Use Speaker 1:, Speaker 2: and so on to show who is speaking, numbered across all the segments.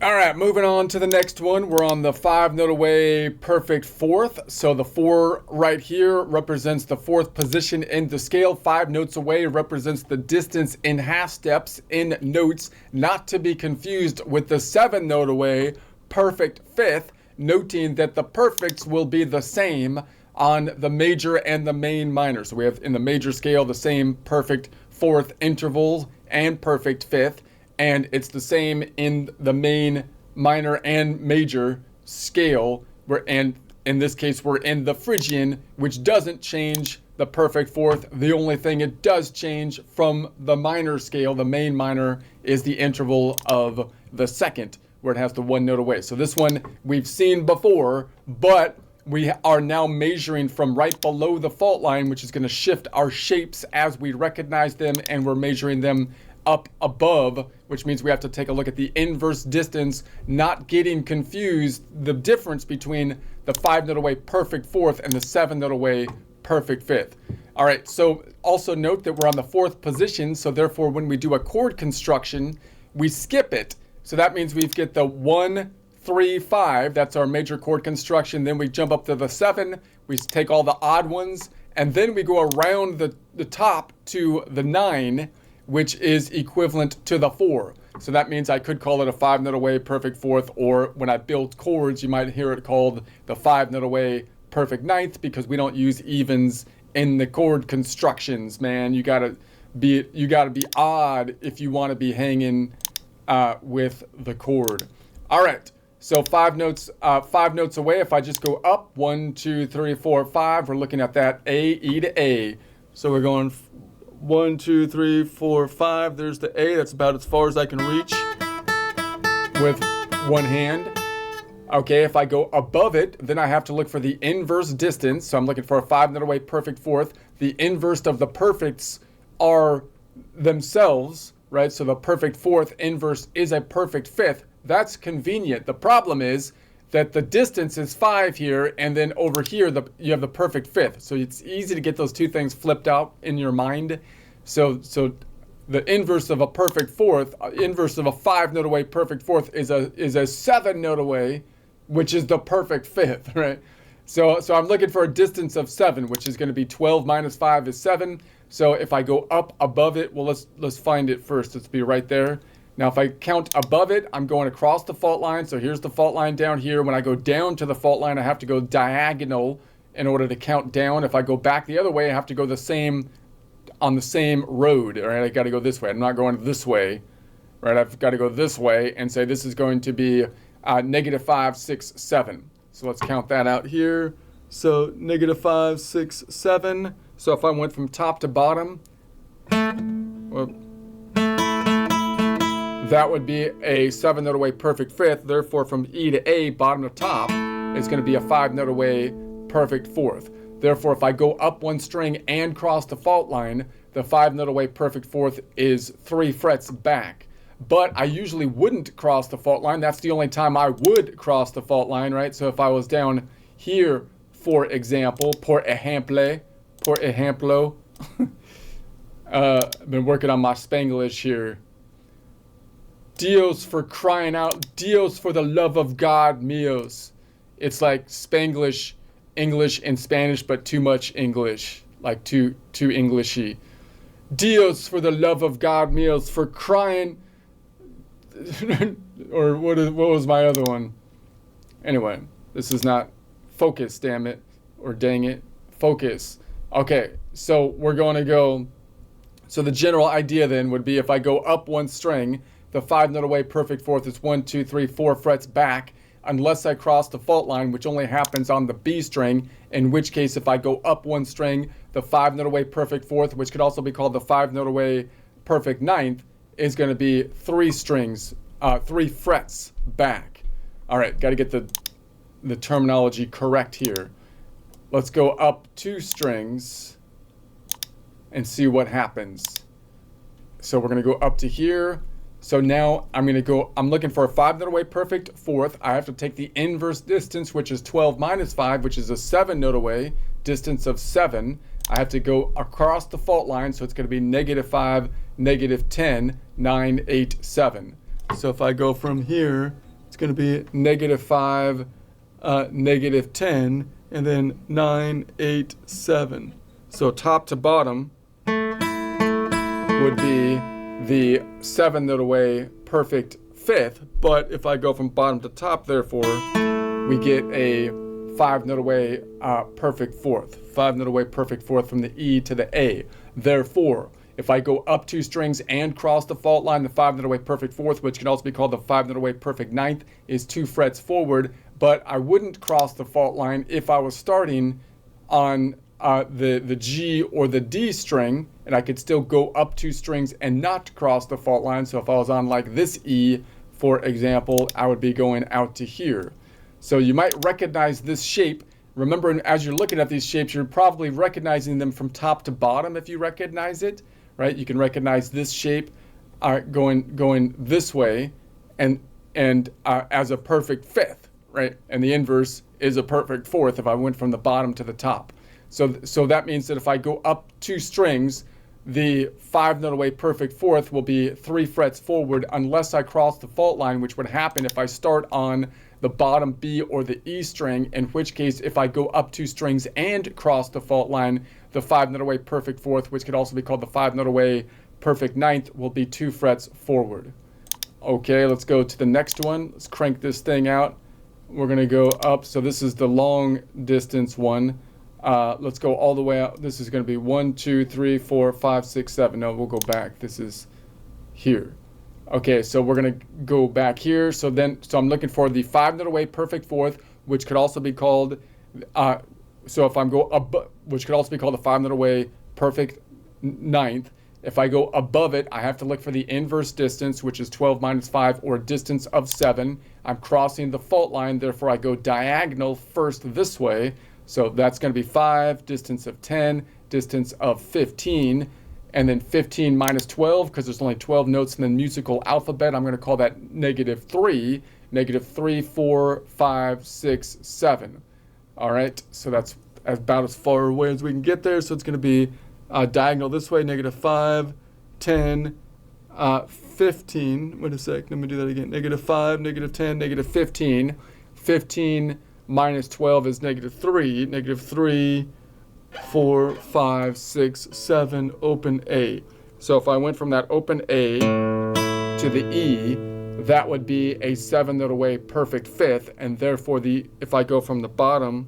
Speaker 1: All right, moving on to the next one. We're on the 5 note away perfect fourth. So the 4 right here represents the 4th position in the scale. 5 notes away represents the distance in half steps in notes, not to be confused with the 7 note away perfect fifth, noting that the perfects will be the same on the major and the main minor. So we have in the major scale the same perfect fourth interval and perfect fifth. And it's the same in the main, minor, and major scale. And in this case, we're in the Phrygian, which doesn't change the perfect fourth. The only thing it does change from the minor scale, the main minor, is the interval of the second, where it has the 1 note away. So this one we've seen before, but we are now measuring from right below the fault line, which is going to shift our shapes as we recognize them, and we're measuring them up above, which means we have to take a look at the inverse distance, not getting confused the difference between the 5 note away perfect fourth and the 7 note away perfect fifth. All right, so also note that we're on the 4th position, so therefore when we do a chord construction, we skip it. So that means we get the 1, 3, 5, that's our major chord construction. Then we jump up to the 7, we take all the odd ones, and then we go around the top to the 9, which is equivalent to the 4. So that means I could call it a 5 note away perfect fourth, or when I build chords, you might hear it called the 5 note away perfect ninth, because we don't use evens in the chord constructions, man. You gotta be odd if you want to be hanging with the chord. All right. So 5 notes away. If I just go up 1, 2, 3, 4, 5, we're looking at that A, E to A. So we're going 1, 2, 3, 4, 5. There's the A. That's about as far as I can reach with one hand. Okay, if I go above it, then I have to look for the inverse distance. So I'm looking for a 5 note away perfect fourth. The inverse of the perfects are themselves, right? So the perfect fourth inverse is a perfect fifth. That's convenient. The problem is that the distance is 5 here, and then over here you have the perfect fifth. So it's easy to get those two things flipped out in your mind. So the inverse of a perfect fourth, inverse of a 5 note away perfect fourth is a 7 note away, which is the perfect fifth, right? So I'm looking for a distance of 7, which is going to be 12 minus 5 is 7. So if I go up above it, well, let's find it first. Let's be right there. Now, if I count above it, I'm going across the fault line. So here's the fault line down here. When I go down to the fault line, I have to go diagonal in order to count down. If I go back the other way, I have to go on the same road. All right, I got to go this way. I'm not going this way, right? I've got to go this way and say this is going to be -5, 6, 7. So let's count that out here. So -5, 6, 7. So if I went from top to bottom, well, that would be a 7 note away perfect fifth. Therefore, from E to A, bottom to top, is going to be a 5 note away perfect fourth. Therefore, if I go up one string and cross the fault line, the 5 note away perfect fourth is 3 frets back. But I usually wouldn't cross the fault line. That's the only time I would cross the fault line, right? So if I was down here, for example, por ejemplo, I've been working on my Spanglish here. Dios, for crying out, Dios, for the love of God, míos. It's like Spanglish, English, and Spanish, but too much English, like too Englishy. Dios, for the love of God, míos, for crying. Or what was my other one? Anyway, this is not focus, damn it, or dang it, focus. Okay, so we're going to go. So the general idea then would be if I go up one string, the 5 note away perfect fourth is 1, 2, 3, 4 frets back, unless I cross the fault line, which only happens on the B string, in which case if I go up one string, the 5 note away perfect fourth, which could also be called the 5 note away perfect ninth, is going to be 3 frets back. All right, got to get the terminology correct here. Let's go up 2 strings and see what happens. So we're going to go up to here. So now I'm looking for a 5 note away perfect fourth. I have to take the inverse distance, which is 12 minus 5, which is a 7 note away distance of 7. I have to go across the fault line, so it's going to be -5, -10, 9, 8, 7. So if I go from here going to be -5, -10, and then 9, 8, 7. So top to bottom would be the 7 note away perfect fifth, but if I go from bottom to top, therefore, we get a 5 note away perfect fourth. 5 note away perfect fourth from the E to the A. Therefore, if I go up 2 strings and cross the fault line, the 5 note away perfect fourth, which can also be called the 5 note away perfect ninth, is 2 frets forward, but I wouldn't cross the fault line if I was starting on the G or the D string, and I could still go up 2 strings and not cross the fault line. So if I was on like this E, for example, I would be going out to here. So you might recognize this shape. Remember, as you're looking at these shapes, you're probably recognizing them from top to bottom if you recognize it, right? You can recognize this shape going this way and as a perfect fifth, right? And the inverse is a perfect fourth if I went from the bottom to the top. So that means that if I go up 2 strings, the 5 note away perfect fourth will be 3 frets forward unless I cross the fault line, which would happen if I start on the bottom B or the E string, in which case if I go up 2 strings and cross the fault line, the 5 note away perfect fourth, which could also be called the 5 note away perfect ninth, will be 2 frets forward. Okay, let's go to the next one. Let's crank this thing out. We're going to go up. So this is the long distance one. Let's go all the way out. This is going to be 1, 2, 3, 4, 5, 6, 7. No, we'll go back. This is here. Okay, so we're going to go back here. So I'm looking for the 5 note away perfect fourth, which could also be called, so if I'm go up, which could also be called the 5 note away perfect ninth. If I go above it, I have to look for the inverse distance, which is 12 minus 5, or a distance of 7. I'm crossing the fault line, therefore I go diagonal first this way. So that's going to be 5, distance of 10, distance of 15, and then 15 minus 12, because there's only 12 notes in the musical alphabet, I'm going to call that -3, -3, 4, 5, 6, 7. All right, so that's about as far away as we can get there. So it's going to be diagonal this way, -5, 10, 15. Wait a sec, let me do that again. -5, -10, -15. 15 minus 12 is -3. -3, 4, 5, 6, 7, open A. So if I went from that open A to the E, that would be a 7 note away perfect fifth, and therefore if I go from the bottom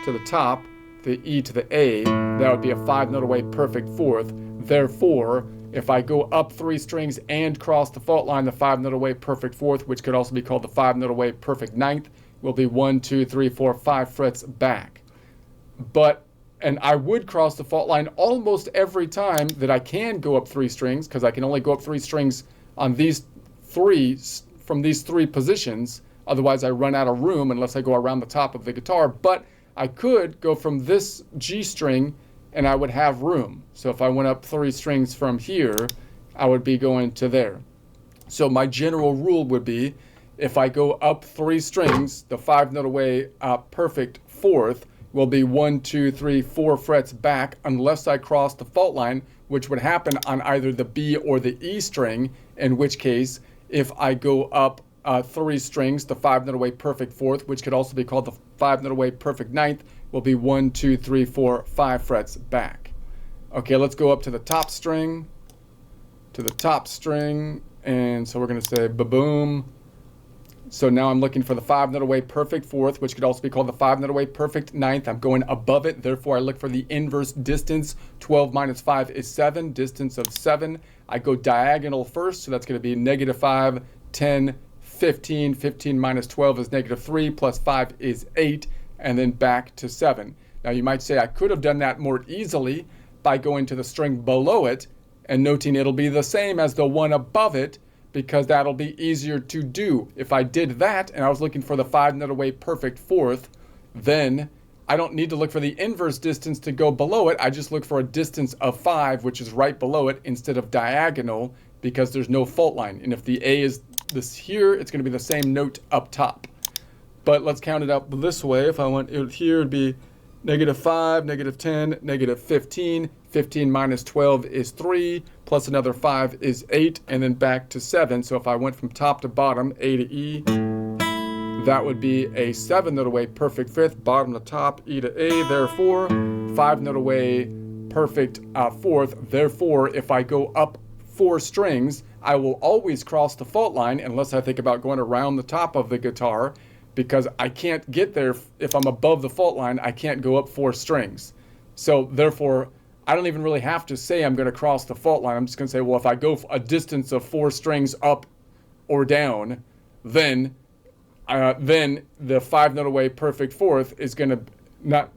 Speaker 1: to the top, the E to the A, that would be a 5 note away perfect fourth. Therefore, if I go up 3 strings and cross the fault line, the 5 note away perfect fourth, which could also be called the 5 note away perfect ninth, will be 1, 2, 3, 4, 5 frets back. And I would cross the fault line almost every time that I can go up 3 strings, because I can only go up 3 strings on these 3 from these 3 positions. Otherwise, I run out of room unless I go around the top of the guitar. But I could go from this G string and I would have room. So if I went up 3 strings from here, I would be going to there. So my general rule would be, if I go up 3 strings, the 5 note away perfect fourth will be 1, 2, 3, 4 frets back unless I cross the fault line, which would happen on either the B or the E string, in which case, if I go up 3 strings, the 5 note away perfect fourth, which could also be called the 5 note away perfect ninth, will be 1, 2, 3, 4, 5 frets back. Okay, let's go up to the top string, and so we're going to say ba-boom. So now I'm looking for the 5 note away perfect fourth, which could also be called the 5 note away perfect ninth. I'm going above it, therefore I look for the inverse distance. 12 minus 5 is 7, distance of 7. I go diagonal first, so that's going to be -5, 10, 15. 15 minus 12 is -3, plus 5 is 8, and then back to 7. Now you might say I could have done that more easily by going to the string below it and noting it'll be the same as the one above it, because that'll be easier to do. If I did that and I was looking for the 5 note away perfect fourth, then I don't need to look for the inverse distance to go below it. I just look for a distance of 5, which is right below it, instead of diagonal, because there's no fault line. And if the A is this here, it's going to be the same note up top. But let's count it out this way. If I went here, it'd be -5, -10, -15. 15 minus 12 is 3, plus another 5 is 8, and then back to 7. So if I went from top to bottom, A to E, that would be a 7-note away perfect fifth, bottom to top, E to A, therefore 5-note away perfect fourth. Therefore, if I go up 4 strings, I will always cross the fault line unless I think about going around the top of the guitar, because I can't get there if I'm above the fault line. I can't go up 4 strings. So therefore, I don't even really have to say I'm going to cross the fault line. I'm just going to say, well, if I go a distance of 4 strings up or down, then the 5-note away perfect fourth is going to not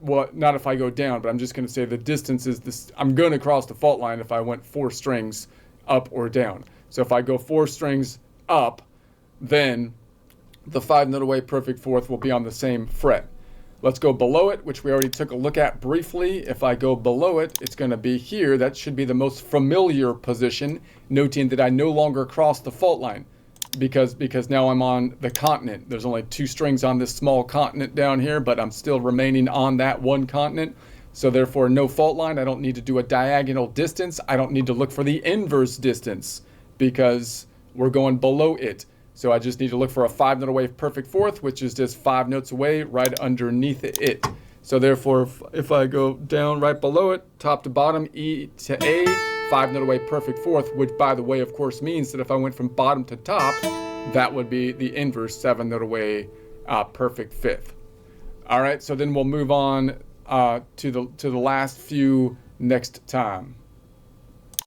Speaker 1: if I go down, but I'm just going to say the distance is this. I'm going to cross the fault line if I went 4 strings up or down. So if I go 4 strings up, then the 5-note away perfect fourth will be on the same fret. Let's go below it, which we already took a look at briefly. If I go below it, it's going to be here. That should be the most familiar position, noting that I no longer cross the fault line because now I'm on the continent. There's only 2 strings on this small continent down here, but I'm still remaining on that one continent. So therefore, no fault line. I don't need to do a diagonal distance. I don't need to look for the inverse distance because we're going below it. So I just need to look for a 5-note away perfect fourth, which is just 5 notes away right underneath it. So therefore, if I go down right below it, top to bottom, E to A, 5-note away perfect fourth, which by the way, of course, means that if I went from bottom to top, that would be the inverse 7-note away perfect fifth. All right, so then we'll move on to the last few next time.